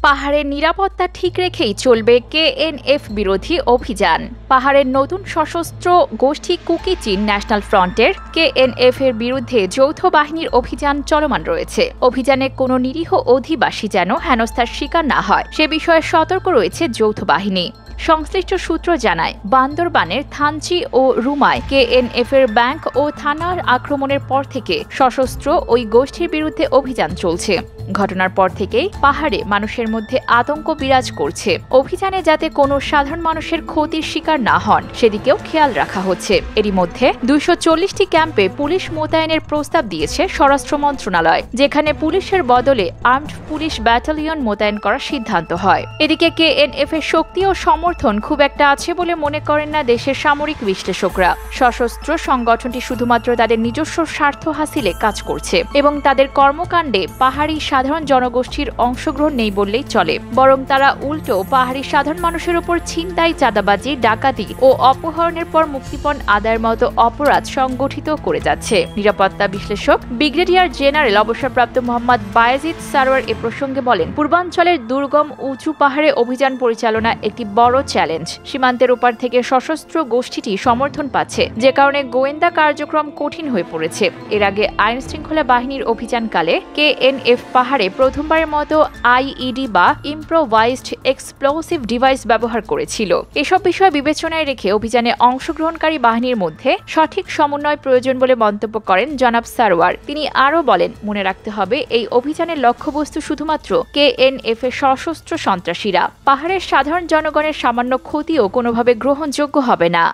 পাহাড়ের নিরাপত্তা ঠিক রেখেই চলবে কেএনএফ বিরোধী অভিযান। পাহাড়ের নতুন সশস্ত্র গোষ্ঠী কুকি চিন ন্যাশনাল ফ্রন্টের কেএনএফ এর বিরুদ্ধে যৌথ বাহিনীর অভিযান চলমান রয়েছে। অভিযানে কোনো নিরীহ অধিবাসী যেন হেনস্থার শিকার না হয় সে বিষয়ে সতর্ক রয়েছে যৌথ বাহিনী। সংশ্লিষ্ট সূত্র জানায়, বান্দরবানের থানচি ও রুমায় কেএনএফ এর ব্যাংক ও থানার আক্রমণের পর থেকে সশস্ত্র ওই গোষ্ঠীর বিরুদ্ধে অভিযান চলছে। ঘটনার পর থেকেই পাহাড়ে মানুষের মধ্যে আতঙ্ক বিরাজ করছে। অভিযানে যাতে কোনো সাধারণ মানুষের ক্ষতির শিকার না হন সেদিকেও খেয়াল রাখা হচ্ছে। এরই মধ্যে ২৪০টি ক্যাম্পে পুলিশ মোতায়েনের প্রস্তাব দিয়েছে স্বরাষ্ট্র মন্ত্রণালয়, যেখানে পুলিশের বদলে আর্মড পুলিশ ব্যাটালিয়ন মোতায়েন করার সিদ্ধান্ত হয়। এদিকে কেএনএফ এর শক্তি ও সমর্থন খুব একটা আছে বলে মনে করেন না দেশের সামরিক বিশ্লেষকরা। সশস্ত্র সংগঠনটি শুধুমাত্র তাদের নিজস্ব স্বার্থ হাসিলে কাজ করছে এবং তাদের কর্মকাণ্ডে পাহাড়ি সাধারণ জনগোষ্ঠীর অংশগ্রহণ নেই বললেই চলে। বরং তারা উল্টো পাহাড়ি সাধারণ মানুষের উপর ছিনতাই, চাঁদাবাজি, ডাকাতি ও অপহরণের পর মুক্তিপণ আদায়ের মতো অপরাধ সংগঠিত করে যাচ্ছে। নিরাপত্তা বিশ্লেষক ব্রিগেডিয়ার জেনারেল অবসরপ্রাপ্ত মোহাম্মদ বায়েজিদ সারোয়ার এ প্রসঙ্গে বলেন, পূর্বাঞ্চলের দুর্গম উঁচু পাহাড়ে অভিযান পরিচালনা একটি বড় চ্যালেঞ্জ। সীমান্তের ওপার থেকে সশস্ত্র গোষ্ঠীটি সমর্থন পাচ্ছে, যে কারণে গোয়েন্দা কার্যক্রম কঠিন হয়ে পড়েছে। এর আগে আইন শৃঙ্খলা বাহিনীর অভিযানকালে কেএনএফ পাহাড়ে প্রথমবারের মতো আইইডি বা ইম্প্রোভাইজড এক্সপ্লোসিভ ডিভাইস ব্যবহার করেছিল। এসব বিষয় বিবেচনায় রেখে অভিযানে অংশগ্রহণকারী বাহিনীর মধ্যে সঠিক সমন্বয় প্রয়োজন বলে মন্তব্য করেন জনাব সারোয়ার। তিনি আরও বলেন, মনে রাখতে হবে এই অভিযানের লক্ষ্যবস্তু শুধুমাত্র কেএনএফ এর সশস্ত্র সন্ত্রাসীরা। পাহাড়ের সাধারণ জনগণের সামান্য ক্ষতিও কোনোভাবে গ্রহণযোগ্য হবে না।